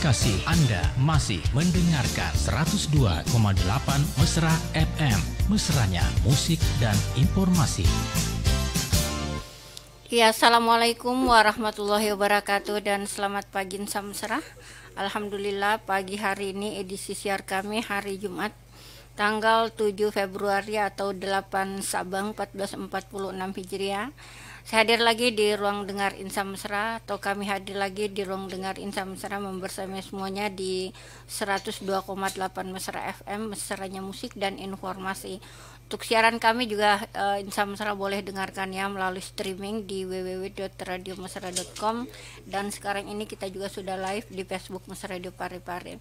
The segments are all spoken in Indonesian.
kasih Anda masih mendengarkan 102,8 Mesra FM. Mesranya musik dan informasi. Ya, Assalamualaikum warahmatullahi wabarakatuh dan selamat pagi Insan Mesra. Alhamdulillah pagi hari ini edisi siar kami hari Jumat tanggal 7 Februari atau 8 Sabang 1446 Hijriah. Saya hadir lagi di ruang dengar Insan Mesra, atau kami hadir lagi di ruang dengar Insan Mesra membersamai semuanya di 102,8 Mesra FM, mesranya musik dan informasi. Untuk siaran kami juga Insan Mesra boleh dengarkan ya melalui streaming di www.radiomesra.com, dan sekarang ini kita juga sudah live di Facebook Mesra Radio Parepare.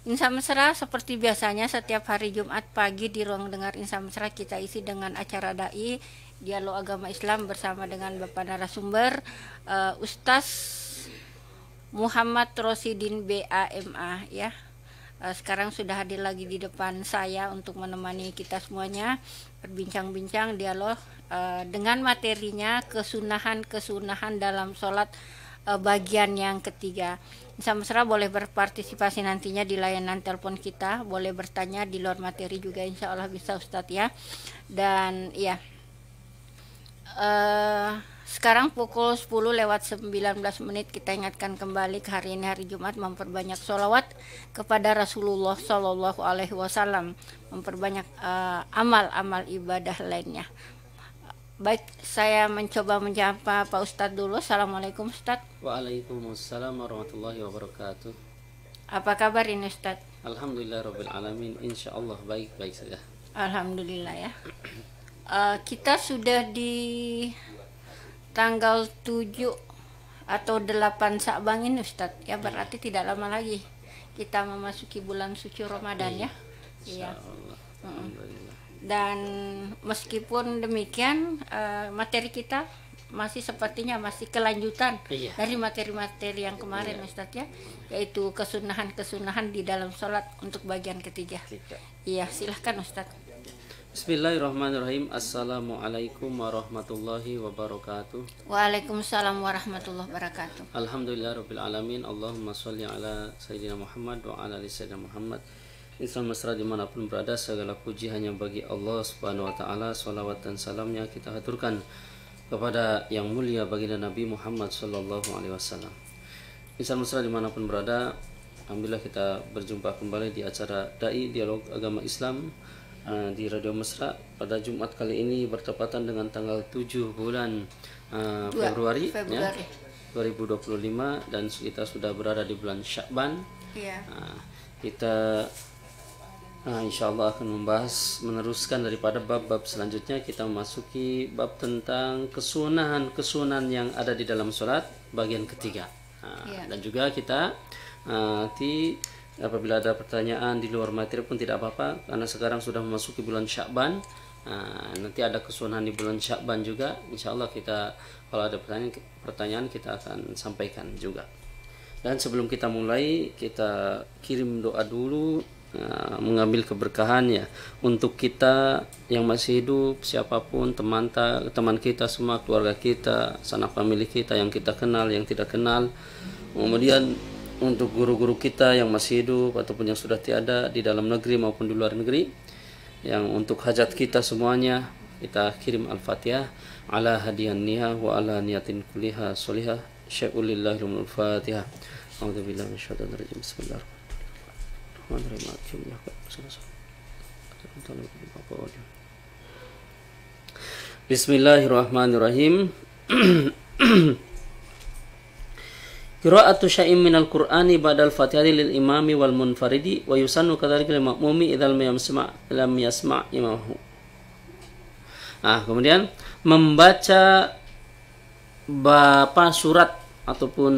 Insan Mesra seperti biasanya setiap hari Jumat pagi di ruang dengar Insan Mesra kita isi dengan acara dai dialog agama Islam bersama dengan Bapak narasumber Ustaz Muhammad Rosidin BAMA ya. Sekarang sudah hadir lagi di depan saya untuk menemani kita semuanya berbincang-bincang dialog dengan materinya kesunahan dalam sholat bagian yang ketiga. Insan Mesra boleh berpartisipasi nantinya di layanan telepon kita, boleh bertanya di luar materi juga insya Allah bisa Ustadz ya. Dan ya sekarang pukul 10:19 kita ingatkan kembali ke hari ini hari Jumat memperbanyak sholawat kepada Rasulullah Shallallahu Alaihi Wasallam, memperbanyak amal-amal ibadah lainnya. Baik, saya mencoba menyapa Pak Ustadz dulu. Assalamualaikum Ustadz. Waalaikumsalam warahmatullahi wabarakatuh. Apa kabar ini Ustadz? Alhamdulillah rabbil alamin, insyaallah baik-baik saja. Alhamdulillah ya. Kita sudah di tanggal 7 atau 8 Sa'bang ini Ustadz ya, berarti tidak lama lagi kita memasuki bulan suci Ramadan ya. Iya. Dan meskipun demikian materi kita masih sepertinya masih kelanjutan dari materi-materi yang kemarin Ustadz ya, yaitu kesunahan di dalam sholat untuk bagian ketiga. Iya, silahkan Ustadz. Bismillahirrahmanirrahim. Assalamualaikum warahmatullahi wabarakatuh. Waalaikumsalam warahmatullahi wabarakatuh. Alhamdulillah rabbil alamin. Allahumma sholli ala Sayyidina Muhammad wa ala ali Sayyidina Muhammad. Insan Mesra dimanapun berada, segala puji hanya bagi Allah subhanahu wa ta'ala. Salawat dan salamnya kita haturkan kepada yang mulia baginda Nabi Muhammad sallallahu alaihi wasallam. Insan Mesra dimanapun berada, alhamdulillah kita berjumpa kembali di acara Dai Dialog Agama Islam di Radio Mesra pada Jumat kali ini bertepatan dengan tanggal 7 bulan Februari. Ya, 2025, dan kita sudah berada di bulan Sya'ban. Kita insya Allah akan meneruskan daripada bab-bab selanjutnya. Kita memasuki bab tentang kesunahan yang ada di dalam sholat bagian ketiga. Dan juga kita apabila ada pertanyaan di luar materi pun tidak apa-apa, karena sekarang sudah memasuki bulan Sya'ban. Nanti ada kesunahan di bulan Sya'ban juga. Insya Allah kita kalau ada pertanyaan kita akan sampaikan juga. Dan sebelum kita mulai, kita kirim doa dulu, mengambil keberkahan ya untuk kita yang masih hidup, siapapun teman kita semua, keluarga kita, sanak famili kita yang kita kenal, yang tidak kenal. Kemudian untuk guru-guru kita yang masih hidup ataupun yang sudah tiada di dalam negeri maupun di luar negeri, yang untuk hajat kita semuanya kita kirim Al-Fatihah ala hadiyan niyah wa ala niyatin kuliha solihah syai'ulillahil Fatihah. A'udzubillahi minasyaitonir rajim. Bismillahirrahmanirrahim. Qira'atu syai'in minal Qur'ani ba'dal Fatihati lil imami wal munfaridi wa yusannu kadzalika lil ma'mumi idzal lam yasma' imahu. Kemudian membaca surat ataupun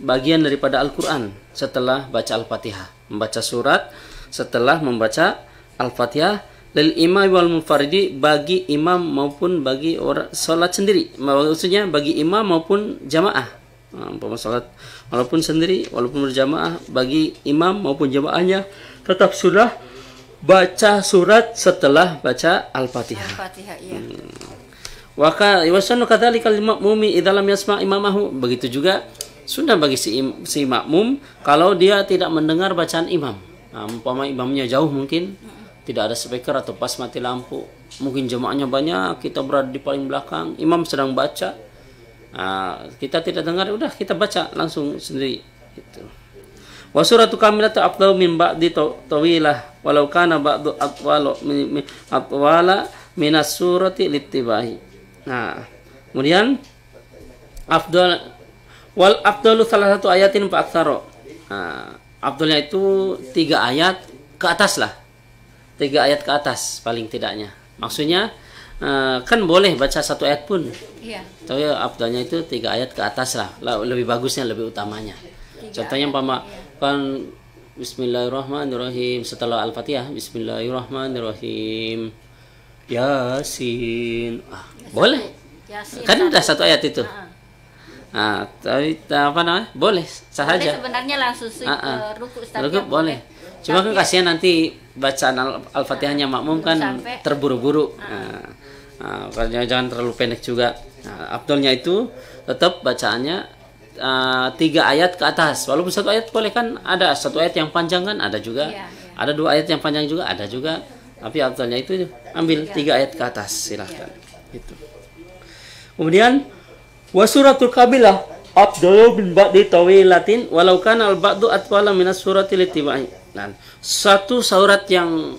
bagian daripada Al-Qur'an setelah baca Al-Fatihah. Membaca surat setelah membaca Al-Fatihah lil imam wal munfaridi, bagi imam maupun bagi orang salat sendiri. Maksudnya bagi imam maupun jamaah. Salat walaupun sendiri walaupun berjamaah, bagi imam maupun jamaahnya tetap sunnah baca surat setelah baca Al-Fatihah. Al-Fatihah iya. Wa wasannu kadzalika lil ma'mumi idza lam yasma' imamahu. Begitu juga Sunnah bagi si makmum kalau dia tidak mendengar bacaan imam. Nah, umpama imamnya jauh mungkin tidak ada speaker atau pas mati lampu, mungkin jemaahnya banyak, kita berada di paling belakang, imam sedang baca, kita tidak dengar, udah kita baca langsung sendiri. Gitu. Wa suratu kamilatu afdalu min ba'di tawilah walau kana ba'du atwala minas surati littibahi. Nah, kemudian wal afdalu salah satu ayatin fa aktsara. Afdalnya itu 3 ayat ke atas lah. 3 ayat ke atas paling tidaknya. Maksudnya kan boleh baca 1 ayat pun. Iya. Tapi afdalnya itu 3 ayat ke atas lah. Lebih bagusnya, lebih utamanya. Contohnya umpama kan Bismillahirrahmanirrahim setelah Al-Fatihah, Bismillahirrahmanirrahim. Yasin. Boleh. Yasin, kan udah 1 ayat itu. Tapi apa namanya? Boleh sahaja. Sebenarnya langsung ruku boleh. Cuma kan kasihan nanti bacaan Al-Fatihahnya makmum kan terburu-buru. Jangan terlalu pendek juga. Afdalnya itu tetap bacaannya 3 ayat ke atas. Walaupun 1 ayat boleh kan, ada 1 ayat yang panjang kan, ada juga. Ada 2 ayat yang panjang juga, ada juga. Tapi afdalnya itu ambil 3 ayat ke atas, silahkan. Itu. Kemudian wa suratul kabilah afdalu min ba'di tawilatin walau kana al-ba'du atwala minas surati littiba'i. Nah, satu surat yang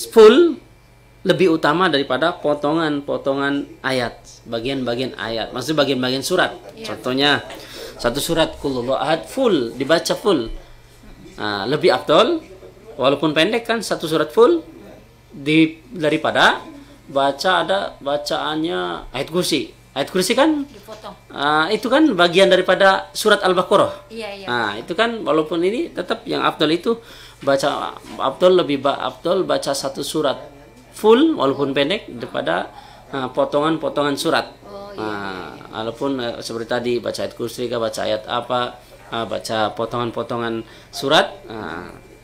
full lebih utama daripada potongan-potongan ayat, bagian-bagian ayat. Maksudnya bagian-bagian surat. Contohnya satu surat Qul Huwallahu Ahad full dibaca full. Lebih afdal walaupun pendek kan, satu surat full daripada ada bacaannya ayat kursi. Ayat kursi kan dipotong. Itu kan bagian daripada surat Al-Baqarah. Iya. Itu kan walaupun ini tetap yang afdal itu lebih afdal baca satu surat full walaupun pendek daripada potongan-potongan surat. Walaupun seperti tadi baca ayat kursi, baca ayat apa, baca potongan-potongan surat,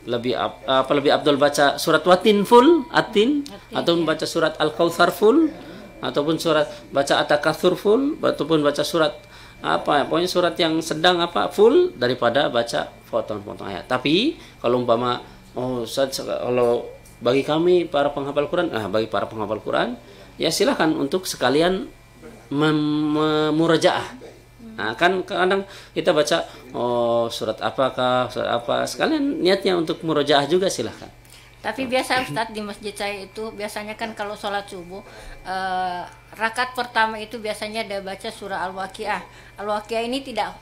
lebih afdal baca surat Watin full, ataupun baca surat Al-Kautsar full, ataupun surat baca At-Takatsur full, ataupun baca surat pokoknya surat yang sedang full daripada baca potong-potong ayat. Tapi kalau umpama kalau bagi kami para penghafal Quran, bagi para penghafal Quran ya silahkan untuk sekalian murajaah. Kan kadang kita baca surat apakah, surat apa, sekalian niatnya untuk murajaah juga silahkan. Tapi biasa Ustadz di masjid saya itu biasanya kan kalau sholat subuh rakaat pertama itu biasanya ada baca surah Al-Waqiah. Al-Waqiah ini tidak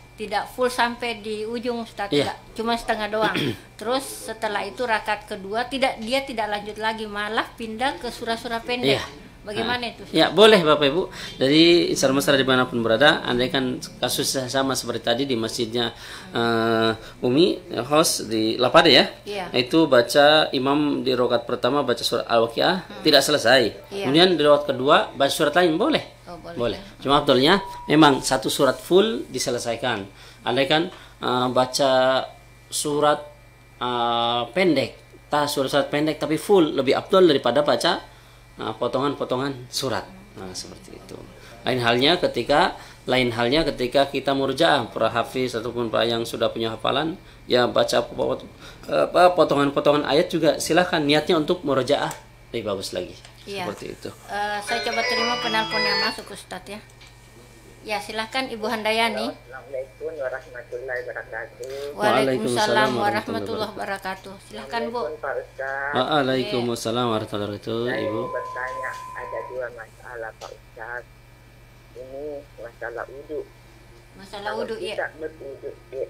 full sampai di ujung Ustadz, cuma setengah doang. Terus setelah itu rakaat kedua dia tidak lanjut lagi, malah pindah ke surah-surah pendek. Bagaimana itu? Ya boleh Bapak Ibu. Dari Insar-Mesra dimanapun berada, andai kan kasusnya sama seperti tadi di masjidnya Umi host di Lapade ya. Itu baca imam di rakaat pertama baca surat Al-Waqiah tidak selesai. Kemudian di rakaat kedua baca surat lain boleh. Boleh. Cuma afdalnya memang satu surat full diselesaikan. Andai kan baca surat pendek, surat pendek tapi full lebih afdal daripada baca potongan-potongan surat. Seperti itu. Lain halnya ketika kita murjaah, para hafiz ataupun para yang sudah punya hafalan, ya baca potongan-potongan ayat juga silahkan niatnya untuk murjaah, lebih bagus lagi. Seperti itu. Saya coba terima penelpon yang masuk Ustadz ya. Ya silahkan Ibu Handayani. Assalamualaikum warahmatullahi wabarakatuh. Waalaikumsalam warahmatullahi wabarakatuh. Silahkan Bu. Waalaikumsalam warahmatullahi wabarakatuh. Ibu. Saya bertanya, ada 2 masalah Pak Ustaz. Ini masalah wudu. Masalah wudu ya.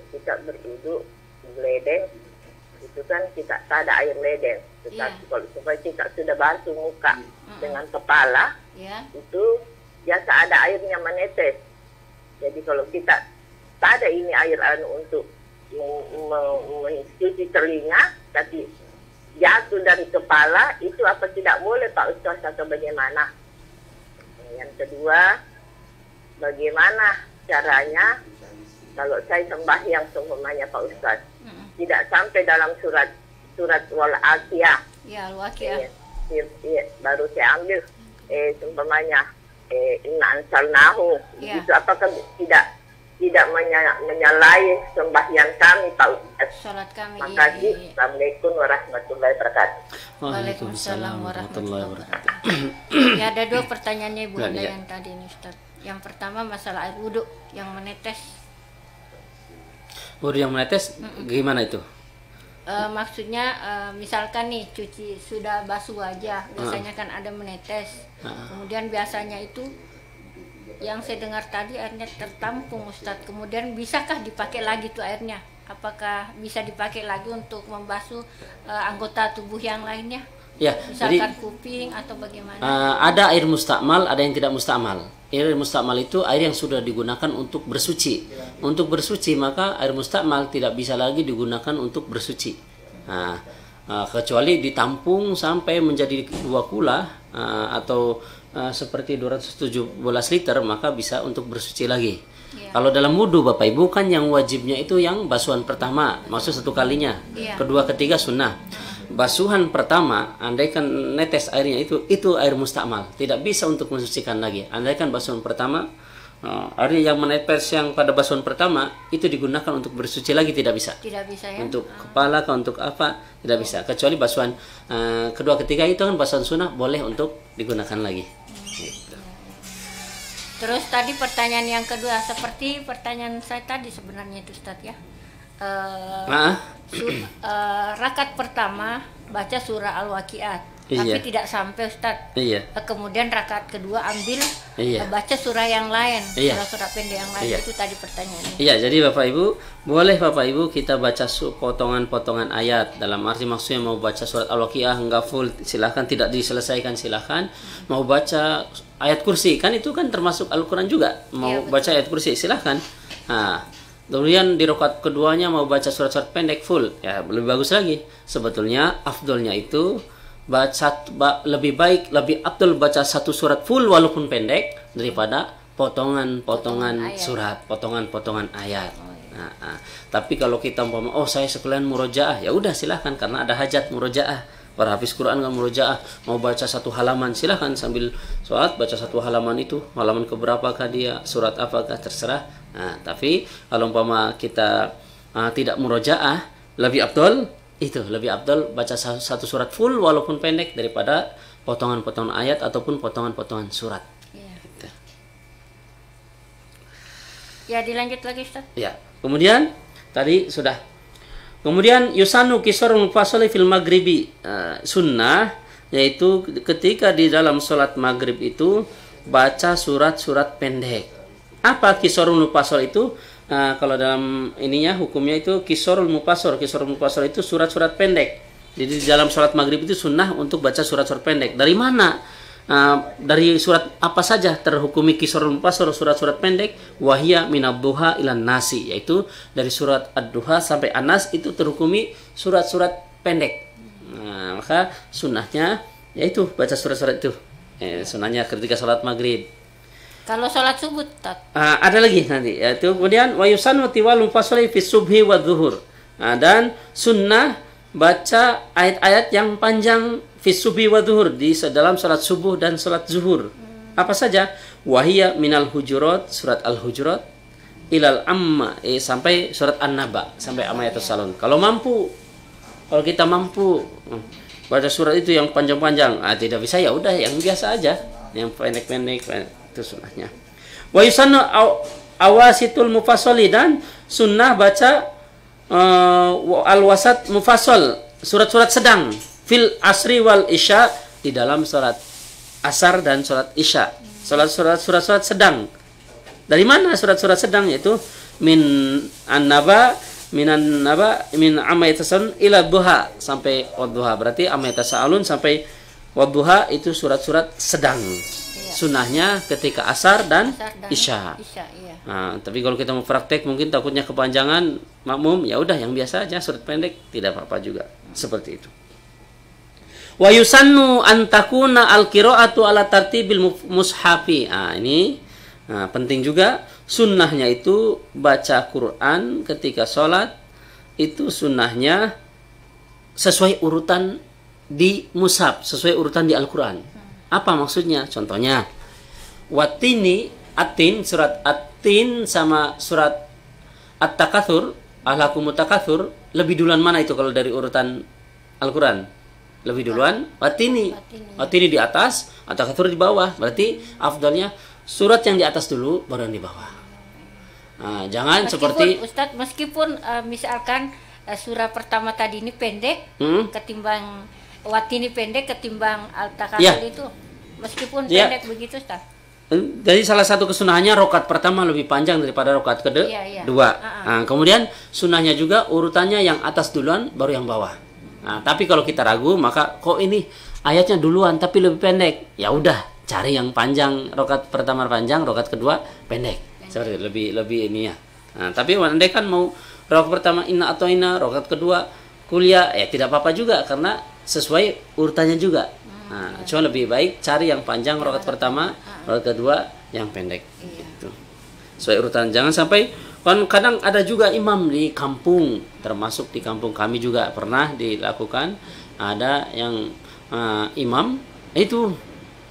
Kita berwudu ledeng, itu kan kita tak ada air ledeng. Tetapi kalau supaya kita sudah basuh muka dengan kepala, itu biasa ada airnya menetes. Jadi kalau kita tak ada ini air untuk mencuci telinga, tapi jatuh dari kepala, itu apa tidak boleh Pak Ustaz atau bagaimana? Yang kedua, bagaimana caranya kalau saya sembahyang seumpamanya Pak Ustaz, tidak sampai dalam surat Wal-Waqiah. Ya, Al-Waqiah. Baru saya ambil seumpamanya Inna ansalnahu, itu apakah tidak tidak menyalahi sembahyang kami Pak Ustaz. Salat kami. Terima kasih. Assalamualaikum warahmatullahi wabarakatuh. Waalaikumsalam warahmatullahi wabarakatuh. Ya, ada dua pertanyaannya Ibu Anda yang tadi nih Ustaz. Yang pertama masalah air wudhu yang menetes. Wudhu yang menetes gimana itu? Maksudnya misalkan nih cuci sudah basuh aja, biasanya kan ada menetes. Kemudian biasanya itu yang saya dengar tadi airnya tertampung Ustadz. Kemudian bisakah dipakai lagi tuh airnya? Apakah bisa dipakai lagi untuk membasuh anggota tubuh yang lainnya? Ya, misalkan jadi kuping atau bagaimana? Ada air mustakmal, ada yang tidak mustakmal. Air mustakmal itu air yang sudah digunakan untuk bersuci. Untuk bersuci maka air mustakmal tidak bisa lagi digunakan untuk bersuci. Kecuali ditampung sampai menjadi 2 kula atau seperti 217 liter, maka bisa untuk bersuci lagi. Kalau dalam wudhu Bapak Ibu kan yang wajibnya itu yang basuhan pertama, maksud 1 kalinya. Kedua, ketiga sunnah. Basuhan pertama, andaikan netes airnya itu air mustakmal, tidak bisa untuk mensucikan lagi. Andaikan basuhan pertama, air yang menetes yang pada basuhan pertama itu digunakan untuk bersuci lagi, tidak bisa. Tidak bisa ya. Untuk kepala, untuk apa, tidak bisa. Kecuali basuhan kedua, ketiga itu kan basuhan sunnah, boleh untuk digunakan lagi. Terus tadi pertanyaan yang kedua, seperti pertanyaan saya tadi sebenarnya itu Ustadz ya. Rakaat pertama baca surah Al-Waqiah, tapi tidak sampai Ustadz. Kemudian rakaat kedua ambil baca surah yang lain, surah-surah pendek yang lain. Itu tadi pertanyaannya. Iya, jadi Bapak Ibu, boleh Bapak Ibu kita baca potongan-potongan ayat. Dalam arti maksudnya mau baca surat Al-Waqiah enggak full, silahkan. Tidak diselesaikan, silahkan. Mau baca ayat kursi, kan itu kan termasuk Al-Quran juga. Mau baca ayat kursi, silahkan. Kemudian di rakaat keduanya mau baca surat-surat pendek full, ya lebih bagus lagi. Sebetulnya afdolnya itu lebih baik, lebih afdol baca 1 surat full walaupun pendek daripada potongan-potongan surat, potongan-potongan ayat. Tapi kalau kita saya sekalian murojaah, ya udah silahkan, karena ada hajat murojaah. Para hafiz Quran kan murojaah, mau baca 1 halaman silahkan sambil sholat baca 1 halaman itu, halaman keberapakah dia, surat apakah, terserah. Tapi kalau umpama kita tidak murojaah, lebih afdol baca 1 surat full walaupun pendek daripada potongan-potongan ayat ataupun potongan-potongan surat. Ya, dilanjut lagi Ustaz. Ya, kemudian tadi sudah. Kemudian yusanu kisarul mufassali fil maghribi, sunnah yaitu ketika di dalam sholat maghrib itu baca surat-surat pendek. Apa kisarul mufassal itu? Kalau dalam ininya hukumnya itu kisarul mufassal itu surat-surat pendek. Jadi di dalam sholat maghrib itu sunnah untuk baca surat-surat pendek. Dari mana? Dari surat apa saja terhukumi kisarul mufassal, surat-surat pendek? Wahia minad-duha ilan nasi, yaitu dari surat ad-duha sampai an-nas itu terhukumi surat-surat pendek. Maka sunnahnya yaitu baca surat-surat itu. Sunnahnya ketika sholat maghrib. Kalau sholat subuh ada lagi nanti, yaitu kemudian wa yusannu tiwal mufassali fi subhi wa dhuhur. Dan sunnah baca ayat-ayat yang panjang fi subhi wa dhuhur, di dalam salat subuh dan salat zuhur. Apa saja? Wahia minal hujurat, surat Al-Hujurat, ilal amma, sampai surat An-Naba, sampai amayatus salun. Kalau kita mampu baca surat itu yang panjang-panjang, tidak bisa ya udah yang biasa aja, yang pendek-pendek, itu sunnahnya. Wa yusannu awasitul mufassali, dan sunnah baca al-wasat mufassal, surat-surat sedang, fil asri wal isya, di dalam salat asar dan salat isya. Surat-surat sedang. Dari mana surat-surat sedang? Yaitu min amayatasun ila duha, sampai wadduha. Berarti amayatasalun sampai wadduha itu surat-surat sedang. Sunnahnya ketika asar dan isya. Tapi kalau kita mau praktek mungkin takutnya kepanjangan makmum, ya udah yang biasa aja, surat pendek tidak apa-apa juga. Seperti itu. Wa yusannu an takuna al-qira'atu ala tartibil mushafi. Ini penting juga. Sunnahnya itu baca Quran ketika sholat itu sunnahnya sesuai urutan di mushaf, sesuai urutan di Al-Quran. Apa maksudnya? Contohnya, surat Tin sama surat At-Takatsur, Alhaakumut Takatsur, lebih duluan mana itu kalau dari urutan Al-Quran? Lebih duluan Watini. Watini di atas, At-Takatsur di bawah. Berarti afdalnya surat yang di atas dulu, baru yang di bawah. Nah, jangan seperti Ustadz, meskipun misalkan surah pertama tadi ini pendek, ketimbang Watini pendek ketimbang Al-Takatsur itu, meskipun pendek begitu, Ustadz. Jadi salah satu kesunahannya rokat pertama lebih panjang daripada rokat kedua. Nah, kemudian sunahnya juga urutannya yang atas duluan baru yang bawah. Nah, tapi kalau kita ragu maka kok ini ayatnya duluan tapi lebih pendek, ya udah cari yang panjang, rokat pertama panjang, rokat kedua pendek. Seperti lebih ini ya. Nah, tapi andai kan mau rokat pertama inna atau inna, rokat kedua kuliah, ya tidak apa-apa juga karena sesuai urutannya juga. Nah, cuma lebih baik cari yang panjang rokat pertama, rokat kedua yang pendek. Gitu. Sesuai urutan. Jangan sampai kan kadang ada juga imam di kampung, termasuk di kampung kami juga pernah dilakukan, ada yang imam itu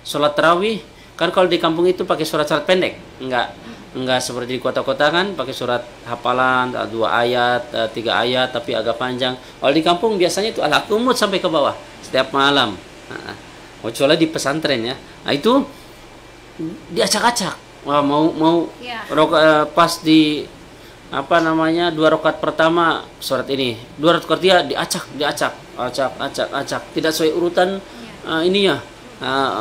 sholat tarawih kan kalau di kampung itu pakai surat-surat pendek, enggak seperti di kota-kota kan pakai surat hafalan 2 ayat 3 ayat tapi agak panjang. Kalau di kampung biasanya itu Al-Qumut sampai ke bawah setiap malam. Kecuali di pesantren ya. Nah itu diacak-acak. Wah, mau pas di apa namanya 2 rakaat pertama surat ini, 2 rakaat ketiga diacak. Tidak sesuai urutan ininya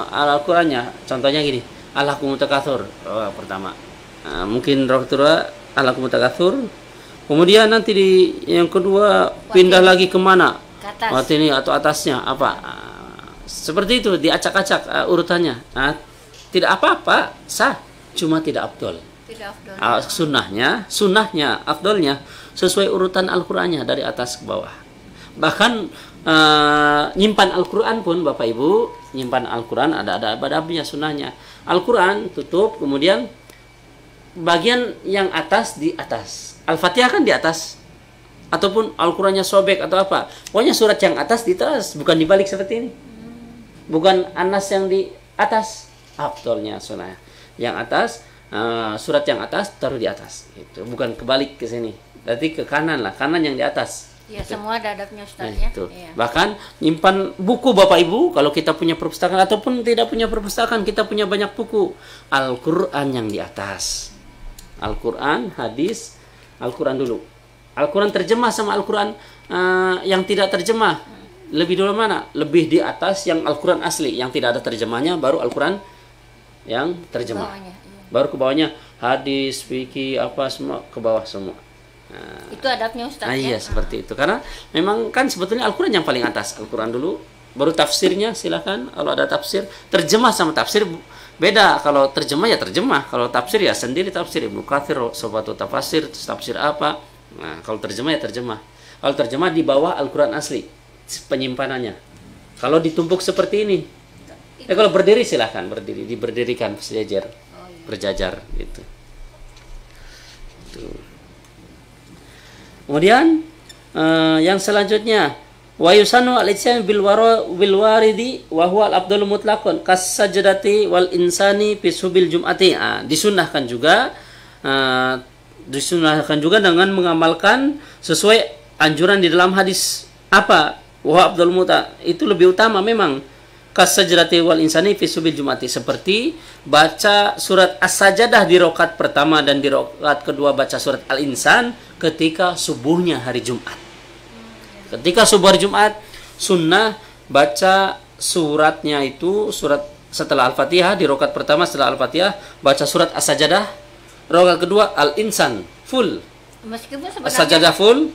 Al-Qur'annya. Contohnya gini, Alhaakumut Takatsur pertama. Mungkin rakaat kedua Alhaakumut Takatsur. Kemudian nanti di yang kedua pindah lagi kemana? Ke atas. Ini atau atasnya apa? Seperti itu diacak-acak urutannya. Tidak apa-apa, sah, cuma tidak afdol. Sunnahnya, afdolnya sesuai urutan Al-Qur'annya dari atas ke bawah. Bahkan nyimpan Al-Qur'an pun Bapak Ibu, nyimpan Al-Qur'an ada adab-adabnya sunnahnya. Al-Qur'an tutup, kemudian bagian yang atas di atas. Al-Fatihah kan di atas. Ataupun Al-Qur'annya sobek atau apa. Pokoknya surat yang atas di atas, bukan dibalik seperti ini. Bukan Anas yang di atas. Afdolnya sunnah. Yang atas, surat yang atas taruh di atas. Itu bukan kebalik ke sini. Berarti ke kanan lah, kanan yang di atas. Ya, gitu. Semua ada adabnya Ustaz ya. Bahkan nyimpan buku Bapak Ibu, kalau kita punya perpustakaan ataupun tidak punya perpustakaan, kita punya banyak buku. Al-Qur'an yang di atas. Al-Qur'an, hadis, Al-Qur'an dulu. Al-Qur'an terjemah sama Al-Qur'an yang tidak terjemah. Lebih dulu mana? Lebih di atas yang Al-Qur'an asli, yang tidak ada terjemahnya, baru Al-Qur'an yang terjemah. Baru ke bawahnya hadis, fikih, apa semua ke bawah semua. Itu adabnya Ustaz. Iya, seperti itu. Karena memang kan sebetulnya Al-Qur'an yang paling atas. Al-Qur'an dulu, baru tafsirnya silakan. Kalau ada tafsir, terjemah sama tafsir beda. Kalau terjemah ya terjemah, kalau tafsir ya sendiri tafsir. Ibnu Katsir, Sobatu Tafasir, tafsir apa. Nah, kalau terjemah ya terjemah. Kalau terjemah di bawah Al-Qur'an asli penyimpanannya. Kalau ditumpuk seperti ini, kalau berdiri silahkan berdiri, diberdirikan sejajar, berjajar gitu. Tuh. Kemudian yang selanjutnya wa yusanu al-ityan bil waridi wa huwa al-afdalu mutlaqan kas sajdati wal insani fi subil jum'ati. Disunahkan juga dengan mengamalkan sesuai anjuran di dalam hadis apa? Wa afdal muta, itu lebih utama memang kasajdati wal insani fi subil jumati, seperti baca surat as-sajadah di rakaat pertama dan di rakaat kedua baca surat al-insan ketika subuhnya hari Jumat. Ketika subuh hari Jumat sunnah baca suratnya itu surat setelah Al-Fatihah, di rakaat pertama setelah Al-Fatihah baca surat as-sajadah, rakaat kedua al-insan full. Meskipun As-sajadah full,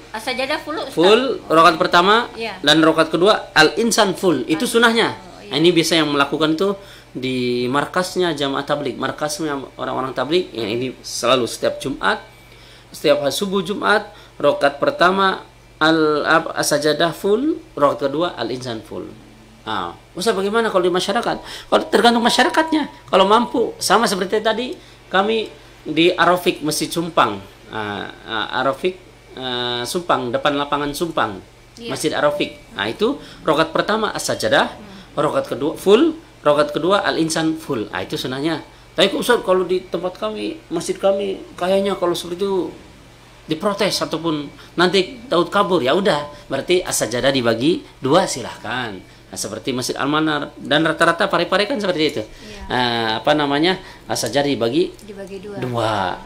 rakaat pertama dan rakaat kedua al-insan full. Itu sunahnya. Nah, ini biasa yang melakukan itu di markasnya jamaah tabligh, markasnya orang-orang tabligh. Ya, ini selalu setiap Jumat, setiap subuh Jumat, rakaat pertama as-sajadah full, rakaat kedua al-insan full. Ustaz bagaimana kalau di masyarakat? Kalau tergantung masyarakatnya. Kalau mampu, sama seperti tadi kami di Arofik Masjid Sumpang. Arofik Sumpang, depan lapangan Sumpang, Masjid Arofik. Nah, itu rakaat pertama as-sajadah, rakaat kedua full, rakaat kedua al-insan full. Itu sunahnya. Tapi Ustaz, kalau di tempat kami, masjid kami, kayaknya kalau seperti itu diprotes ataupun nanti taut kabur, ya udah, berarti as-sajadah dibagi 2 silahkan. Nah, seperti Masjid Al-Manar dan rata-rata pare-pare kan seperti itu. As-sajadah dibagi 2.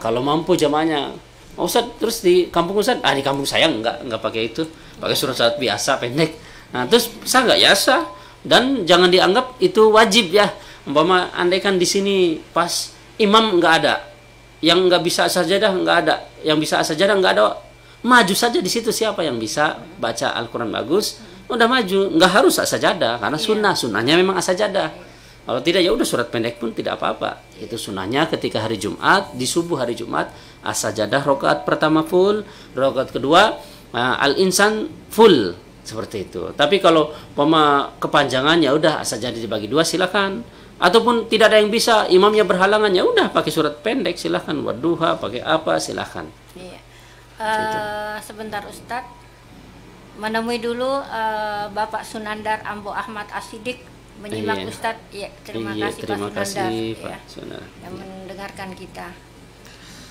Kalau mampu jamaahnya, Ustaz, terus di kampung Ustaz, di kampung saya enggak pakai itu, pakai surat salat biasa pendek. Nah, terus sah enggak? Ya sah. Dan jangan dianggap itu wajib ya. Umpama andaikan di sini pas imam enggak ada, yang enggak bisa sajadah enggak ada, yang bisa sajadah enggak ada, maju saja di situ. Siapa yang bisa baca Al-Qur'an bagus, udah maju, enggak harus sajadah karena sunnahnya memang sajadah. Kalau tidak ya udah surat pendek pun tidak apa-apa. Itu sunnahnya ketika hari Jumat, di subuh hari Jumat, as-sajadah rakaat pertama full, rakaat kedua al-insan full, seperti itu. Tapi kalau kepanjangan ya udah as-sajadah dibagi 2 silakan. Ataupun tidak ada yang bisa, imamnya berhalangan, ya udah pakai surat pendek silakan, wadduha pakai apa silakan. Iya. Sebentar Ustadz, menemui dulu Bapak Sunandar Ambo Ahmad Asidik menyimak Ustadz. Ya, terima kasih Pak Sunandar yang mendengarkan kita.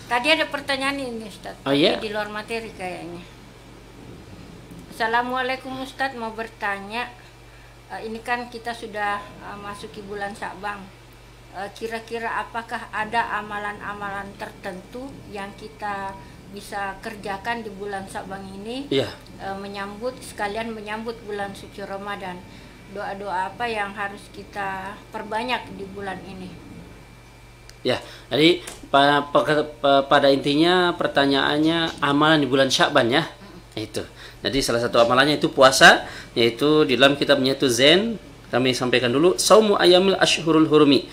Tadi ada pertanyaan ini Ustadz, di luar materi kayaknya. Assalamualaikum Ustadz, mau bertanya, ini kan kita sudah masuki bulan Sya'ban. Kira-kira apakah ada amalan-amalan tertentu yang kita bisa kerjakan di bulan Sya'ban ini? Sekalian menyambut bulan suci Ramadan. Doa-doa apa yang harus kita perbanyak di bulan ini? Ya, jadi pada intinya pertanyaannya amalan di bulan Sya'ban ya. Itu. Jadi salah satu amalannya itu puasa, yaitu di dalam kitabnya itu Zen, kami sampaikan dulu, Saumu Ayyamil Ashhurul Hurumi,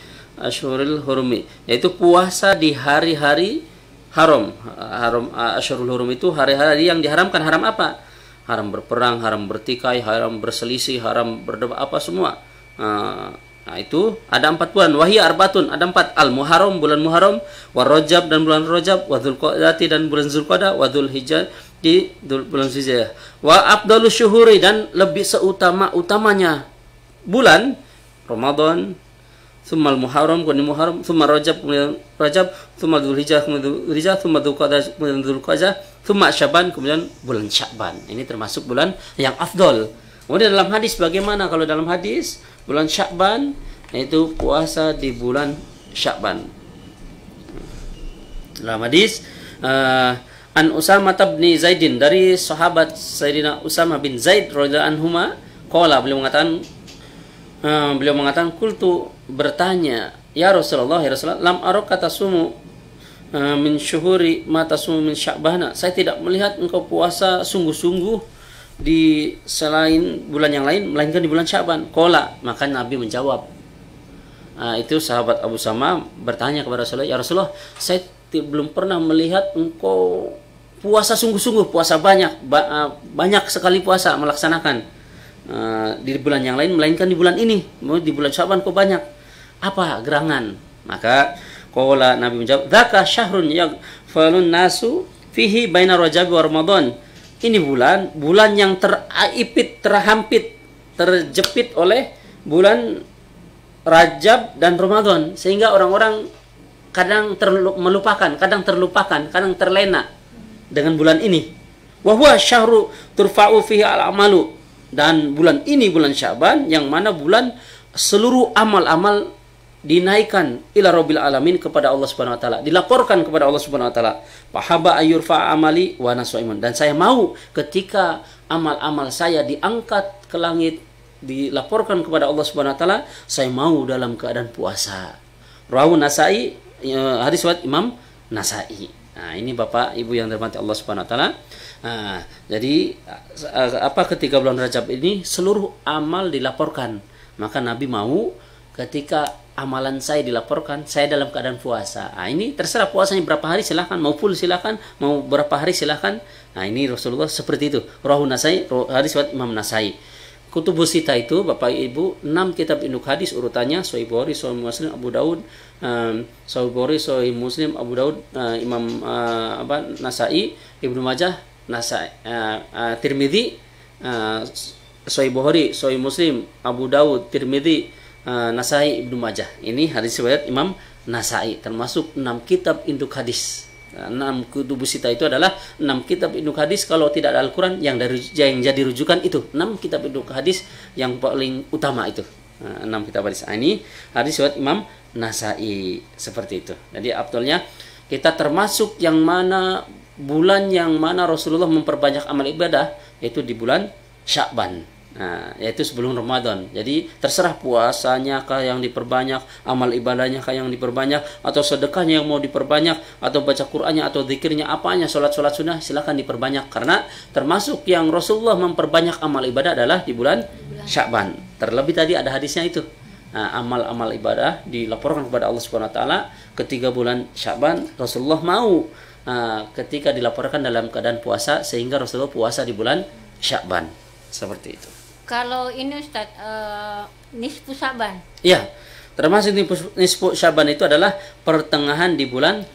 yaitu puasa di hari-hari haram. Ashhurul Hurum itu hari-hari yang diharamkan. Haram apa? Haram berperang, haram bertikai, haram berselisih, haram berdebat, apa semua. Nah, itu ada 4 bulan. Wahia arbatun, ada 4. Al-Muharram, bulan Muharram, wa Rajab dan bulan Rajab, wa Dzulqa'dah dan bulan Dzulqa'dah, wa Dzulhijjah di bulan Dzulhijjah. Wa afdalus syuhuri, dan lebih seutama-utamanya bulan Ramadan, tsumma al-Muharram, kemudian Muharram, tsumma Rajab, kemudian Rajab, tsumma Dzulhijjah, kemudian Dzulhijjah, tsumma Dzulqa'dah, kemudian Dzulqa'dah, tsumma Sya'ban, kemudian bulan Sya'ban. Ini termasuk bulan yang afdal. Kemudian dalam hadis bagaimana? Kalau dalam hadis bulan Sya'ban yaitu puasa di bulan Sya'ban. Dalam hadis An Usamah bin Zaidin, dari sahabat Sayyidina Usamah bin Zaid radhiyallahu anhuma, qala, beliau mengatakan qultu, bertanya, ya Rasulullah, lam araka tasumu min syuhuri ma tasumu min Sya'bana. Saya tidak melihat engkau puasa sungguh-sungguh di selain bulan yang lain, melainkan di bulan Sya'ban. Qala, maka Nabi menjawab. Itu sahabat Abu Sama bertanya kepada Rasulullah, ya Rasulullah, saya belum pernah melihat engkau puasa sungguh-sungguh, puasa banyak sekali puasa melaksanakan di bulan yang lain, melainkan di bulan ini, di bulan Sya'ban kok banyak. Apa gerangan? Maka qala, Nabi menjawab, dzaka syahrun yaghfalun nasu fihi baina Rajab wa Ramadan. Ini bulan yang terjepit oleh bulan Rajab dan Ramadan, sehingga orang-orang kadang melupakan, kadang terlena dengan bulan ini. Wa huwa syahru turfa'u fihi al-amalu, dan bulan ini bulan Sya'ban yang mana bulan seluruh amal-amal dinaikkan ila rabbil alamin, kepada Allah Subhanahu wa taala, dilaporkan kepada Allah Subhanahu wa taala. Fahaba ayyurfa amali wa nasaimun, dan saya mau ketika amal-amal saya diangkat ke langit, dilaporkan kepada Allah Subhanahu wa taala, saya mau dalam keadaan puasa. Rawahu Nasai, hadis riwayat Imam Nasai. Nah, ini Bapak Ibu yang dirahmati Allah Subhanahu wa taala. Jadi ketika bulan Rajab ini seluruh amal dilaporkan, maka Nabi mau ketika amalan saya dilaporkan, saya dalam keadaan puasa. Ini terserah puasanya berapa hari silahkan, mau full silahkan, mau berapa hari silahkan. Ini Rasulullah seperti itu. Rawahu Nasai, hadis riwayat Imam Nasai. Kutubus Sita itu Bapak Ibu 6 kitab induk hadis urutannya, Sahih Bukhari, Sahih Muslim, Abu Daud, Sahih Bukhari, Sahih Muslim, Abu Daud, Imam Nasai, Ibnu Majah, Tirmidzi, Sahih Bukhari, Sahih Muslim, Abu Daud, Tirmidzi, Nasai, Ibnu Majah. Ini hadis riwayat Imam Nasai, termasuk 6 kitab induk hadis. 6 kutubus sita itu adalah 6 kitab induk hadis. Kalau tidak ada Al-Quran yang jadi rujukan itu 6 kitab induk hadis yang paling utama itu. 6 kitab hadis. Ini hadis riwayat Imam Nasai, seperti itu. Jadi afdalnya kita termasuk yang mana, bulan yang mana Rasulullah memperbanyak amal ibadah, yaitu di bulan Sya'ban. Nah, yaitu sebelum Ramadan. Jadi terserah puasanya kah yang diperbanyak, amal ibadahnya kah yang diperbanyak, atau sedekahnya yang mau diperbanyak, atau baca Qur'annya, atau zikirnya, apanya, sholat sunnah, silakan diperbanyak. Karena termasuk yang Rasulullah memperbanyak amal ibadah adalah di bulan Sya'ban. Terlebih tadi ada hadisnya itu. Nah, amal-amal ibadah dilaporkan kepada Allah Subhanahu wa taala ketika bulan Sya'ban. Rasulullah mau ketika dilaporkan dalam keadaan puasa, sehingga Rasulullah puasa di bulan Sya'ban. Seperti itu. Kalau ini Ustaz, nisfu Sya'ban. Iya, termasuk nisfu Sya'ban itu adalah pertengahan di bulan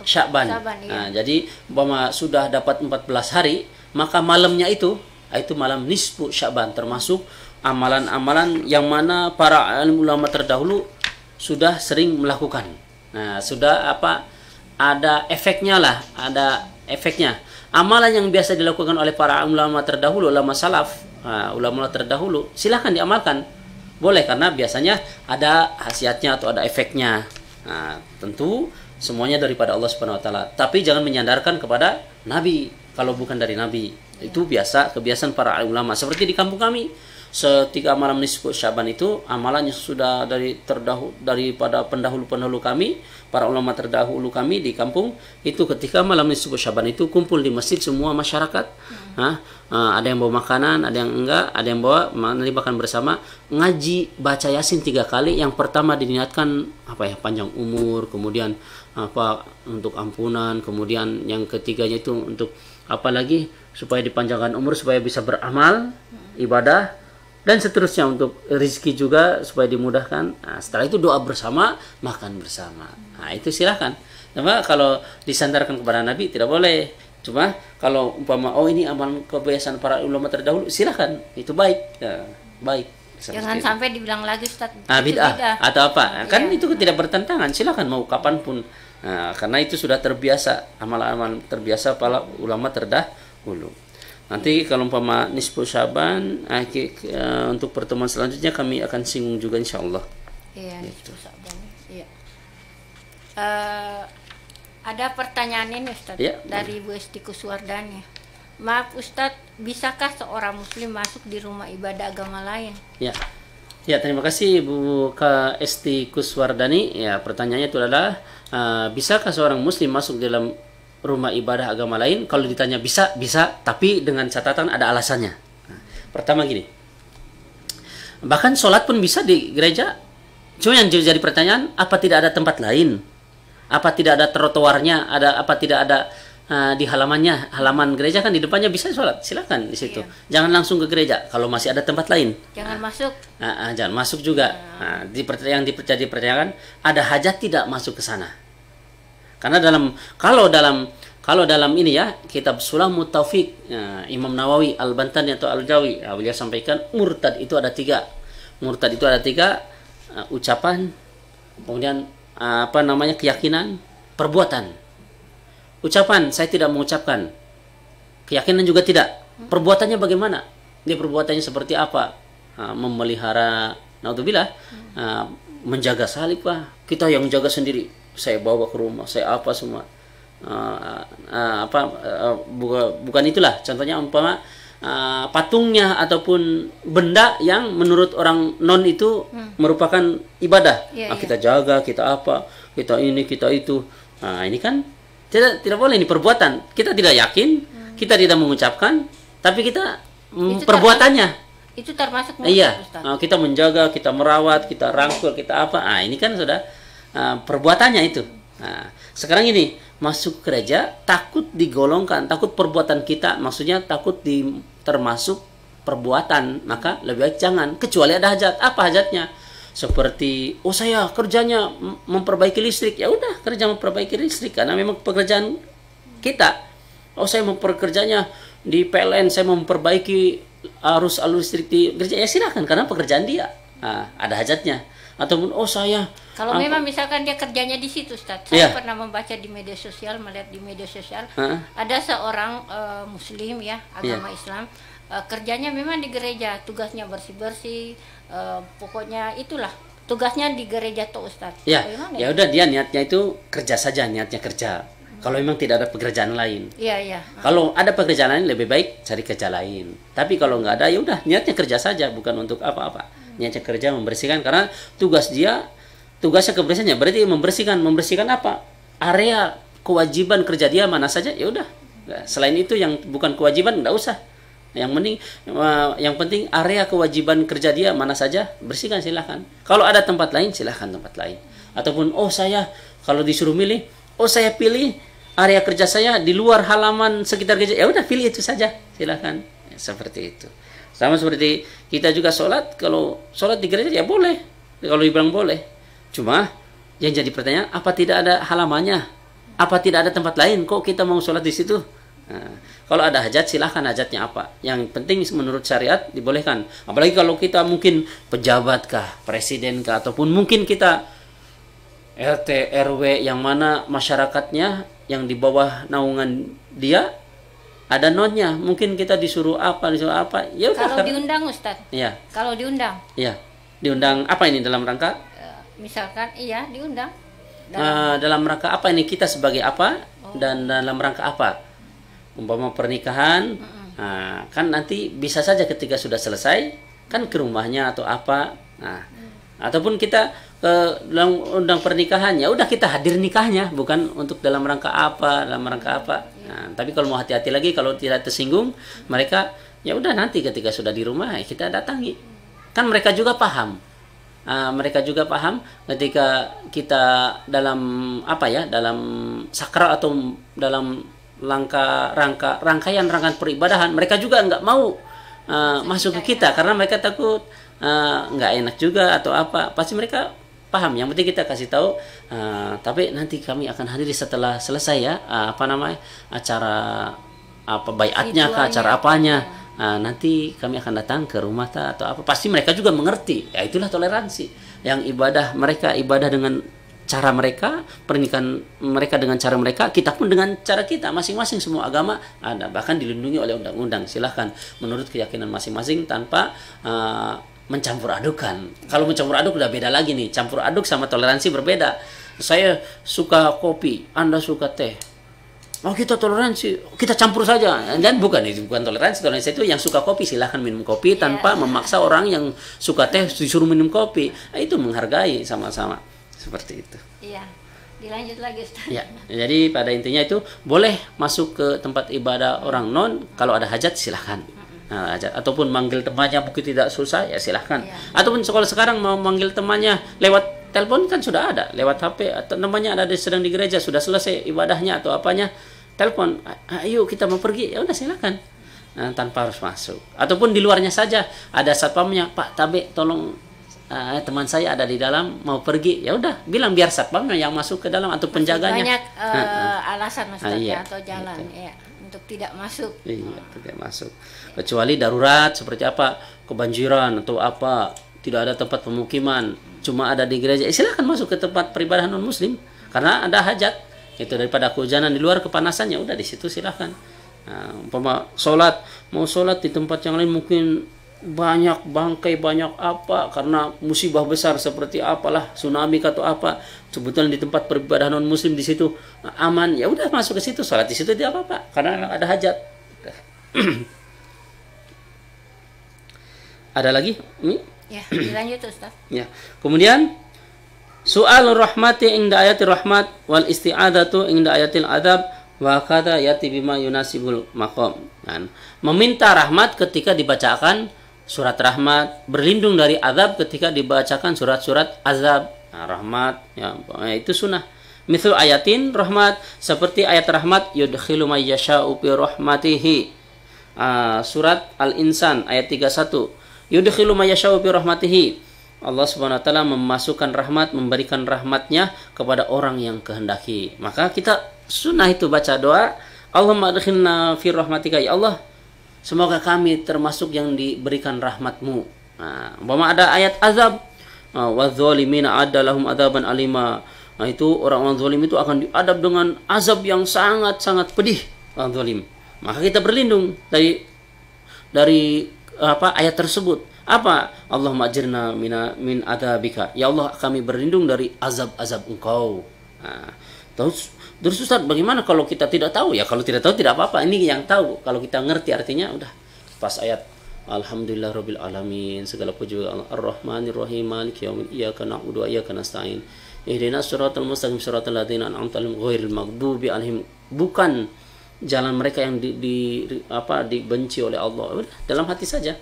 Sya'ban. Iya. Nah, jadi umpama sudah dapat 14 hari, maka malamnya itu malam nisfu Sya'ban, termasuk amalan-amalan yang mana para alim ulama terdahulu sudah sering melakukan. Nah, sudah ada efeknya lah, ada efeknya. Amalan yang biasa dilakukan oleh para ulama terdahulu, ulama salaf, ulama terdahulu, silahkan diamalkan. Boleh, karena biasanya ada khasiatnya atau ada efeknya. Nah, tentu semuanya daripada Allah Subhanahu wa taala. Tapi jangan menyandarkan kepada nabi kalau bukan dari nabi. Itu kebiasaan para ulama. Seperti di kampung kami, ketika malam nisfu Sya'ban itu amalannya sudah daripada pendahulu-pendahulu kami, para ulama terdahulu kami di kampung itu, ketika malam nisfu Sya'ban itu kumpul di masjid semua masyarakat. Ada yang bawa makanan, ada yang enggak, ada yang bawa nanti makan bersama, ngaji baca Yasin 3 kali. Yang pertama diniatkan panjang umur, kemudian untuk ampunan, kemudian yang ketiganya itu untuk supaya dipanjangkan umur, supaya bisa beramal ibadah, dan seterusnya untuk rezeki juga supaya dimudahkan. Nah, setelah itu doa bersama, makan bersama. Nah, itu silahkan. Cuma kalau disandarkan kepada Nabi tidak boleh. Cuma kalau umpama ini amal kebiasaan para ulama terdahulu, silahkan. Itu baik. Ya, baik. Jangan sampai dibilang lagi Ustaz, bid'ah atau apa. Kan ya. itu tidak bertentangan. Silahkan mau kapanpun. Nah, karena itu sudah terbiasa, amal-amal terbiasa para ulama terdahulu. Nanti kalau umpama nisfu Sya'ban, untuk pertemuan selanjutnya kami akan singgung juga insyaallah. Iya, nisfu Sya'ban. Iya. Ada pertanyaan ini Ustaz, dari Bu Esti Kuswardani. Maaf Ustaz, bisakah seorang muslim masuk di rumah ibadah agama lain? Ya, terima kasih Bu Esti Kuswardani. Ya, pertanyaannya itu adalah bisakah seorang muslim masuk dalam rumah ibadah agama lain? Kalau ditanya bisa, tapi dengan catatan ada alasannya. Pertama gini, bahkan sholat pun bisa di gereja. Cuma yang jadi pertanyaan, apa tidak ada tempat lain? Apa tidak ada trotoarnya? Apa tidak ada di halaman gereja kan di depannya bisa sholat? Silakan di situ. Iya. Jangan langsung ke gereja kalau masih ada tempat lain. Jangan masuk. Jangan masuk juga. Yang dipercayakan, ada hajat tidak masuk ke sana. Karena kalau dalam ini kitab Sulamut Taufik, Imam Nawawi Al-Bantani atau Al-Jawi, beliau sampaikan murtad itu ada 3. Murtad itu ada 3, ucapan, kemudian keyakinan, perbuatan. Ucapan, saya tidak mengucapkan. Keyakinan juga tidak. Perbuatannya bagaimana? Dia perbuatannya seperti apa? Memelihara, naudzubillah, menjaga salib, kita yang jaga sendiri. Saya bawa ke rumah, saya apa semua. Bukan itulah. Contohnya umpama patungnya ataupun benda yang menurut orang non itu merupakan ibadah. Kita jaga, kita apa, kita ini, kita itu. Nah, ini kan tidak boleh, ini perbuatan. Kita tidak yakin, kita tidak mengucapkan, tapi kita perbuatannya. Itu termasuk kita menjaga, kita merawat, kita rangkul, kita apa. Ini kan sudah perbuatannya itu. Sekarang ini masuk gereja takut digolongkan, takut perbuatan kita, maksudnya takut termasuk perbuatan, maka lebih baik jangan, kecuali ada hajat. Apa hajatnya? Seperti saya kerjanya memperbaiki listrik, ya udah kerja memperbaiki listrik karena memang pekerjaan kita. Saya memperkerjanya di PLN, saya memperbaiki arus listrik di gereja, ya silakan karena pekerjaan dia. Ada hajatnya. ataupun oh saya Kalau memang misalkan dia kerjanya di situ, Ustaz. Saya pernah membaca di media sosial, melihat di media sosial, ada seorang muslim ya, agama Islam, kerjanya memang di gereja, tugasnya bersih-bersih, pokoknya itulah tugasnya di gereja tuh, Ustaz. Ya, ya udah dia niatnya itu kerja saja, niatnya kerja. Kalau memang tidak ada pekerjaan lain. Iya, iya. Kalau ada pekerjaan lain lebih baik cari kerja lain. Tapi kalau nggak ada ya udah niatnya kerja saja, bukan untuk apa-apa. Niatnya kerja membersihkan karena tugasnya kebersihannya berarti membersihkan apa? Area kewajiban kerja dia mana saja ya udah. Selain itu yang bukan kewajiban nggak usah. Yang penting area kewajiban kerja dia mana saja bersihkan silahkan. Kalau ada tempat lain silahkan tempat lain. Ataupun saya kalau disuruh milih, saya pilih area kerja saya di luar halaman sekitar gereja, ya udah pilih itu saja silahkan. Ya, seperti itu. Sama seperti kita juga sholat, kalau sholat di gereja ya boleh, kalau dibilang boleh. Cuma yang jadi pertanyaan, apa tidak ada halamannya? Apa tidak ada tempat lain kok kita mau sholat di situ? Nah, kalau ada hajat silahkan hajatnya apa. Yang penting menurut syariat dibolehkan. Apalagi kalau kita mungkin pejabat kah, presiden kah, ataupun mungkin kita RT, RW yang mana masyarakatnya yang di bawah naungan dia ada nonnya, mungkin kita disuruh apa, ya udah. Kalau diundang, Ustaz. Iya. Kalau diundang. Iya. Diundang apa ini dalam rangka? Misalkan diundang. Dalam rangka apa ini, kita sebagai apa dan dalam rangka apa? Umpama pernikahan, kan nanti bisa saja ketika sudah selesai kan ke rumahnya atau apa. Nah, ataupun kita undang pernikahan, ya udah kita hadir nikahnya, bukan untuk dalam rangka apa. Nah, tapi kalau mau hati-hati lagi, kalau tidak tersinggung mereka, ya udah nanti ketika sudah di rumah kita datangi. Kan mereka juga paham. Ketika kita dalam dalam sakral atau dalam rangkaian peribadahan, mereka juga nggak mau masuk ke kita karena mereka takut nggak enak juga atau apa. Pasti mereka paham. Yang penting kita kasih tahu, tapi nanti kami akan hadir setelah selesai ya acara baiatnya kah, acara apanya. Nanti kami akan datang ke rumah atau apa. Pasti mereka juga mengerti. Ya itulah toleransi. Yang ibadah dengan cara mereka, pernikahan mereka dengan cara mereka, kita pun dengan cara kita. Masing-masing semua agama ada, bahkan dilindungi oleh undang-undang. Silahkan menurut keyakinan masing-masing tanpa mencampur adukan. Kalau mencampur aduk udah beda lagi nih. Campur aduk sama toleransi berbeda. Saya suka kopi, Anda suka teh. Kita toleransi, kita campur saja. Dan bukan toleransi. Toleransi itu yang suka kopi silahkan minum kopi tanpa memaksa orang yang suka teh disuruh minum kopi. Itu menghargai sama-sama. Seperti itu. Iya. Dilanjut lagi, Ustaz. Ya, jadi pada intinya itu boleh masuk ke tempat ibadah orang non, kalau ada hajat silahkan. Hajat ataupun manggil temannya mungkin tidak susah ya silahkan. Ataupun kalau sekarang mau manggil temannya lewat telepon kan sudah ada, lewat HP atau namanya sedang di gereja sudah selesai ibadahnya atau apanya, telepon, ayo kita mau pergi, ya udah silakan. Tanpa harus masuk. Ataupun di luarnya saja ada satpamnya, Pak Tabe tolong teman saya ada di dalam mau pergi, ya udah bilang biar satpamnya yang masuk ke dalam atau penjaganya. Banyak alasan, Ustaz, atau jalan untuk tidak masuk. Iya, tidak masuk. Kecuali darurat seperti apa, kebanjiran atau apa, tidak ada tempat pemukiman, cuma ada di gereja, silakan masuk ke tempat peribadahan non muslim karena ada hajat. Itu daripada kehujanan di luar, kepanasan, ya udah di situ silahkan. Umpama mau sholat di tempat yang lain mungkin banyak bangkai, banyak apa karena musibah besar seperti apalah, tsunami atau apa, sebetulnya di tempat peribadahan non muslim di situ aman, ya udah masuk ke situ, sholat di situ tidak apa-apa karena ada hajat. Ada lagi? Ini? Ya, dilanjut, Ustaz. Ya. Kemudian su'al rahmati inda ayatil rahmat wal isti'adatu inda ayatil adab wa kada yati bima yunasibul maqam. Meminta rahmat ketika dibacakan surat rahmat, berlindung dari azab ketika dibacakan surat-surat azab. Rahmat ya itu sunnah. Mithlu ayatin rahmat, seperti ayat rahmat yudkhilu may yasha'u bi rahmatihi. Surat Al-Insan ayat 31. Yudkhilu may yasha'u bi rahmatihi. Allah Subhanahu wa taala memasukkan rahmat, memberikan rahmatnya kepada orang yang kehendaki. Maka kita sunnah itu baca doa, Allahumma adkhilna fi rahmatika, ya Allah, semoga kami termasuk yang diberikan rahmatmu. Umpama ada ayat azab, wadzalimina adalahum adzaban alima. Nah, itu orang-orang zalim itu akan diadab dengan azab yang sangat-sangat pedih, orang zalim. Maka kita berlindung dari ayat tersebut. Apa? Allahumma ajirna min adzabika. Ya Allah, kami berlindung dari azab-azab Engkau. Nah, terus Ustaz, bagaimana kalau kita tidak tahu? Ya kalau tidak tahu tidak apa-apa. Ini yang tahu. Kalau kita ngerti artinya udah pas ayat Alhamdulillah Rabbil Alamin, segala puji Ar-Rahmanir Rahim, Maliki Yaumiddin, Iyyaka na'budu wa iyyaka nasta'in. Ihdinas siratal mustaqim siratal ladzina an'amta 'alaihim ghairil maghdubi 'alaihim. Bukan jalan mereka yang dibenci oleh Allah. Udah, dalam hati saja.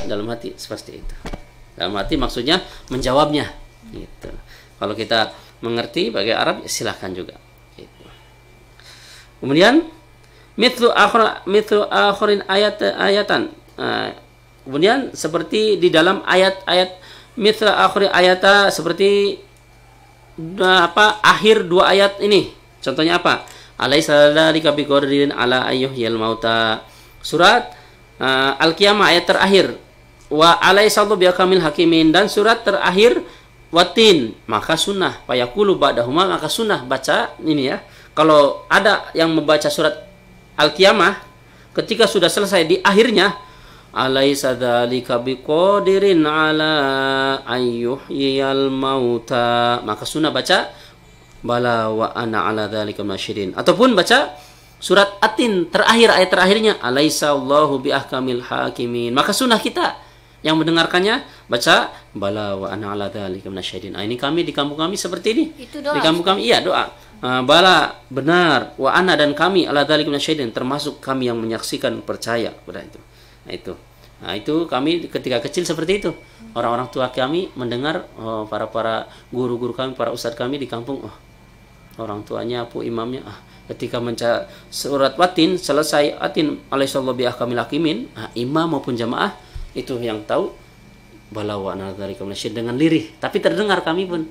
Dalam hati seperti itu. Dalam hati maksudnya menjawabnya gitu. Kalau kita mengerti pakai Arab silahkan juga gitu. Kemudian mithlu akhirin ayatan. Kemudian seperti di dalam ayat-ayat mithlu akhirin ayata, seperti akhir dua ayat ini. Contohnya apa? Alaisa dzalika biqadirin ala ayyuhyil mauta. Surat Al-Qiyamah ayat terakhir. Wa alaisallahu biakamil hakimin, dan surat terakhir Watin, maka sunnah fayaqulu ba'dahuma, maka sunnah baca ini ya. Kalau ada yang membaca surat Al-Qiyamah ketika sudah selesai di akhirnya, alaisa dzalika biqadirin ala ayyuhyil mauta, maka sunnah baca bala wa ana ala dzalika minasyidin. Ataupun baca surat Atin terakhir, ayat terakhirnya alaisa Allahu biahkamil hakimin, maka sunnah kita yang mendengarkannya baca bala wa ana ala dzalika minasyidin. Ini kami di kampung kami seperti ini. Itu doa. Di kampung kami iya doa. Bala benar, wa ana dan kami ala dzalika minasyidin, termasuk kami yang menyaksikan percaya pada itu. Nah itu kami ketika kecil seperti itu. Orang-orang tua kami mendengar, para guru-guru kami, para ustadz kami di kampung, orang tuanya, imamnya, ketika membaca surat Watin selesai Atin alaihissallahu biahkamil hakimin, imam maupun jamaah itu yang tahu bala wa ana dzalika minasyidin dengan lirih, tapi terdengar kami pun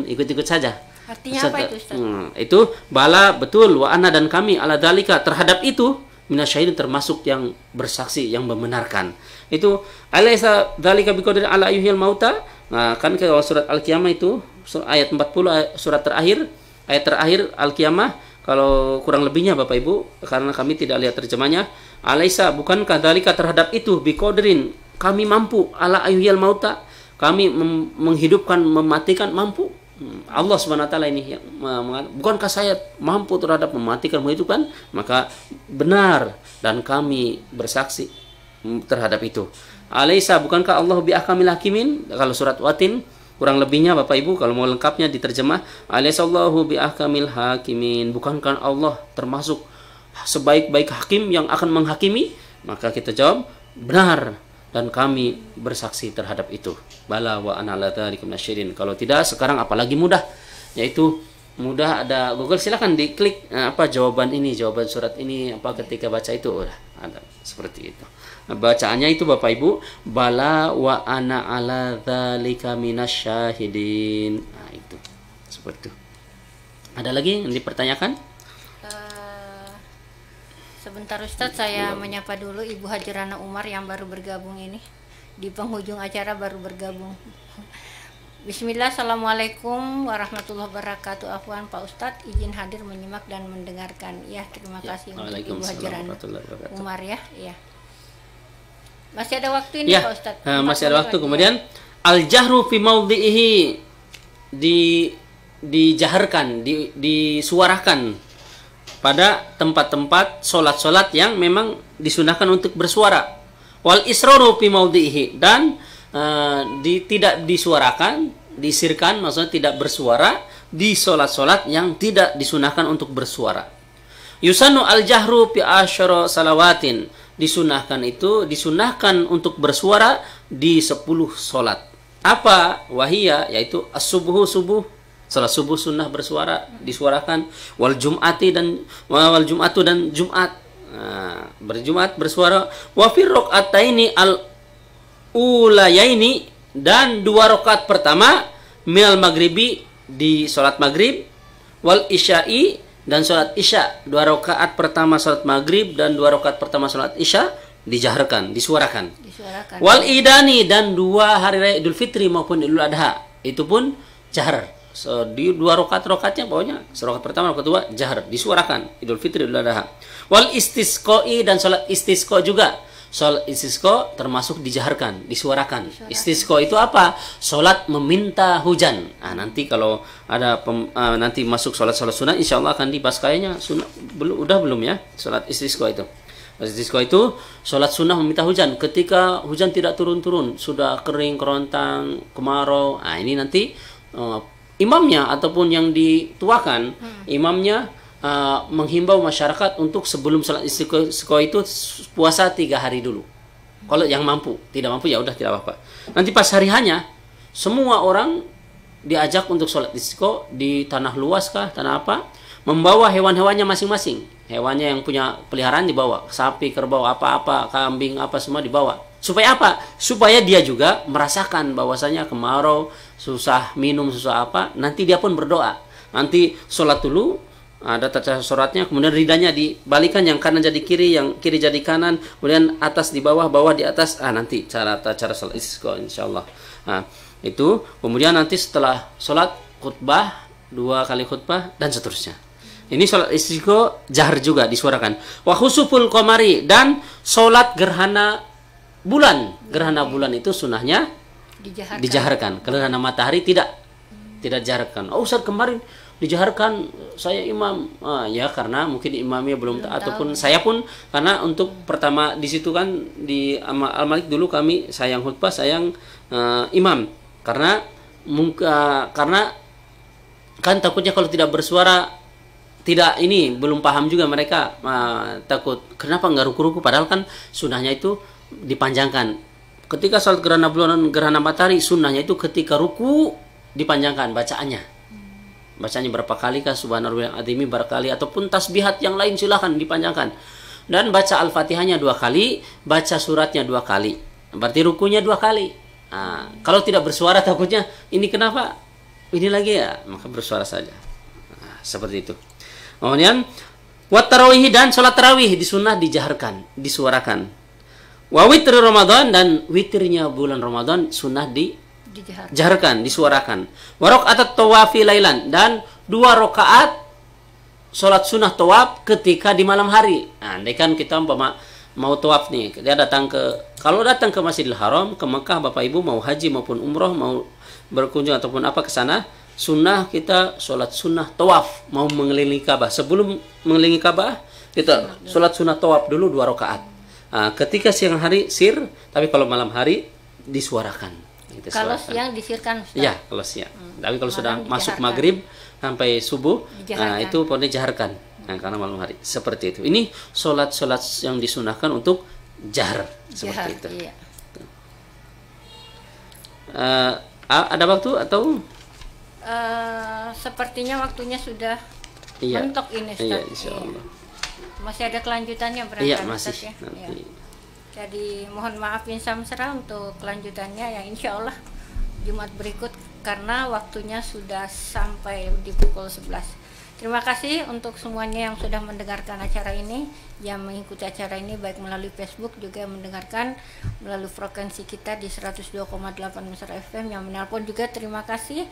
ikut-ikut saja. Artinya apa itu Ustaz? Itu bala betul, wa ana dan kami ala dzalika terhadap itu minasyidin, termasuk yang bersaksi, yang membenarkan. Itu alaisa dzalika biqadirin ala ayyuhyil mauta. Nah, kan kalau surat Al-Qiyamah itu ayat 40, surat terakhir, ayat terakhir Al-Qiyamah, kalau kurang lebihnya Bapak Ibu, karena kami tidak lihat terjemahnya, alaisa, bukankah dzalika terhadap itu biqadirin, kami mampu, ala ayyuhyil mauta, kami menghidupkan, mematikan, mampu. Allah Subhanahu wa taala ini yang bukankah saya mampu terhadap mematikan, menghidupkan? Maka benar, dan kami bersaksi terhadap itu. Alaisa, bukankah Allah biahkamil hakimin? Kalau surat Watin kurang lebihnya Bapak Ibu, kalau mau lengkapnya diterjemah, alaisallahu biahkamil hakimin, bukankah Allah termasuk sebaik-baik hakim yang akan menghakimi? Maka kita jawab benar, dan kami bersaksi terhadap itu. Bala wa ana ala dzalika minasyidin. Kalau tidak sekarang apalagi mudah, yaitu mudah, ada Google, silakan diklik jawaban ini, jawaban surat ini ketika baca itu udah ada seperti itu. Bacaannya itu Bapak Ibu, bala wa ana ala dzalika minasyahidin. Nah, itu seperti itu. Ada lagi yang dipertanyakan? Sebentar Ustadz, saya menyapa dulu Ibu Hajrana Umar yang baru bergabung ini. Di penghujung acara baru bergabung. Bismillah, Assalamualaikum warahmatullahi wabarakatuh. Afwan Pak Ustadz, izin hadir menyimak dan mendengarkan. Ya, terima kasih untuk Ibu Hajrana Umar ya. Ya. Masih ada waktu ini Pak Ustadz? Masih ada waktu. Kemudian al-jahru fi maudhi'ihi, dijaharkan, disuarakan pada tempat-tempat solat-solat yang memang disunahkan untuk bersuara. Wal israru fi maudhi'ihi, dan tidak disuarakan, disirkan, maksudnya tidak bersuara di solat-solat yang tidak disunahkan untuk bersuara. Yusannu al-jahru fi asyara salawatin, disunahkan untuk bersuara di 10 solat. Apa? Wahia, yaitu as-subuh, subuh. Salat subuh sunnah bersuara, disuarakan. Wal jum'atu dan Jumat. Berjumat bersuara. Wa fir raqataini al ulayaini, dan 2 rakaat pertama minal maghribi, di salat maghrib. Wal isya'i, dan salat isya, 2 rakaat pertama salat maghrib dan 2 rakaat pertama salat isya. dijaharkan, disuarakan. Disuarakan. Wal idani, dan 2 hari raya Idul Fitri maupun Idul Adha itu pun jahar. So, di 2 rakaat-rakaatnya pokoknya rakaat pertama, rakaat kedua jahar, disuarakan Idul Fitri, Idul Adha. Wal istisqoi, dan salat istisqa juga. Salat istisqa termasuk dijaharkan, disuarakan. Istisqa itu apa? Salat meminta hujan. Nah, nanti kalau ada nanti masuk salat-salat sunat, insyaallah akan dibahas kayaknya sunat belum ya salat istisqa itu. Istisqa itu salat sunnah meminta hujan ketika hujan tidak turun-turun, sudah kering, kerontang, kemarau. Nah, ini nanti imamnya ataupun yang dituakan, imamnya menghimbau masyarakat untuk sebelum salat istisqa itu puasa 3 hari dulu. Kalau yang mampu, tidak mampu ya udah tidak apa-apa. Nanti pas hari hanya semua orang diajak untuk salat istisqa di tanah luas kah, tanah apa, membawa hewan-hewannya masing-masing. Hewannya yang punya peliharaan dibawa, sapi, kerbau, apa-apa, kambing, apa semua dibawa. Supaya apa? Supaya dia juga merasakan bahwasanya kemarau, susah minum, susah apa, nanti dia pun berdoa. Nanti sholat dulu, ada tata sholatnya, kemudian ridanya dibalikan, yang kanan jadi kiri, yang kiri jadi kanan, kemudian atas di bawah, bawah di atas. Nanti cara sholat istisqa insyaallah. Itu kemudian nanti setelah sholat khutbah, 2 kali khutbah dan seterusnya. Ini sholat istisqa jahar juga disuarakan. Wa khusuful qamari, dan sholat gerhana bulan. Gerhana bulan itu sunnahnya dijaharkan. Gerhana matahari tidak dijaharkan. Oh Ustaz, kemarin dijaharkan saya imam. Ya karena mungkin imamnya belum ataupun tahu. Saya pun karena untuk pertama di situ kan di Al-Malik dulu kami sayang khutbah, sayang imam. Karena kan takutnya kalau tidak bersuara tidak ini belum paham juga mereka, takut kenapa nggak ruku-ruku, padahal kan sunnahnya itu dipanjangkan. Ketika salat gerhana bulan, gerhana matahari, sunnahnya itu ketika ruku dipanjangkan bacaannya. Bacanya berapa kali kah, subhanallahil azimi berkali, ataupun tasbihat yang lain silahkan dipanjangkan. Dan baca Al-Fatihahnya 2 kali, baca suratnya 2 kali. Berarti rukunya 2 kali. Kalau tidak bersuara takutnya ini kenapa? Ini lagi ya, maka bersuara saja. Seperti itu. Kemudian wat tarawih, dan salat tarawih disunnah dijaharkan, disuarakan. Wa witri Ramadan, dan witirnya bulan Ramadan sunnah dijaharkan, disuarakan. Wa raqatat tawafi lailan, dan 2 rakaat salat sunnah tawaf ketika di malam hari. Andai kan kita mau tawaf nih, dia kalau datang ke Masjidil Haram, ke Mekah, Bapak Ibu mau haji maupun umroh, mau berkunjung ataupun apa ke sana, sunnah kita sholat sunnah tawaf, mau mengelilingi Ka'bah. Sebelum mengelilingi Ka'bah kita sholat sunnah tawaf dulu 2 rakaat. Ketika siang hari sir, tapi kalau malam hari disuarakan. Kalau siang disirkan, Ustaz? Iya, kalau siang. Tapi kalau sudah masuk maghrib sampai subuh, itu pun dijaharkan. Karena malam hari seperti itu. Ini sholat yang disunahkan untuk jahar seperti itu. Iya. Ada waktu atau? Sepertinya waktunya sudah mentok ini, Ustaz. Iya, insyaallah. Masih ada kelanjutannya berarti. Iya, masih. Ya? Nanti. Jadi mohon maaf Samsera untuk kelanjutannya yang insya Allah Jumat berikut karena waktunya sudah sampai di pukul 11. Terima kasih untuk semuanya yang sudah mendengarkan acara ini, yang mengikuti acara ini baik melalui Facebook juga yang mendengarkan melalui frekuensi kita di 102,8 Mesra FM, yang menelpon juga terima kasih.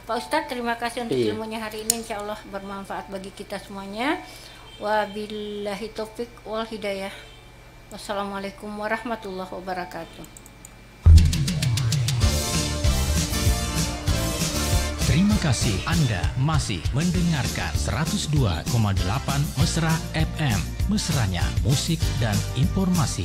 Pak Ustadz, terima kasih untuk ilmunya hari ini, insya Allah bermanfaat bagi kita semuanya. Wabillahi taufik wal hidayah. Wassalamualaikum warahmatullahi wabarakatuh. Terima kasih Anda masih mendengarkan 102,8 Mesra FM. Mesranya musik dan informasi.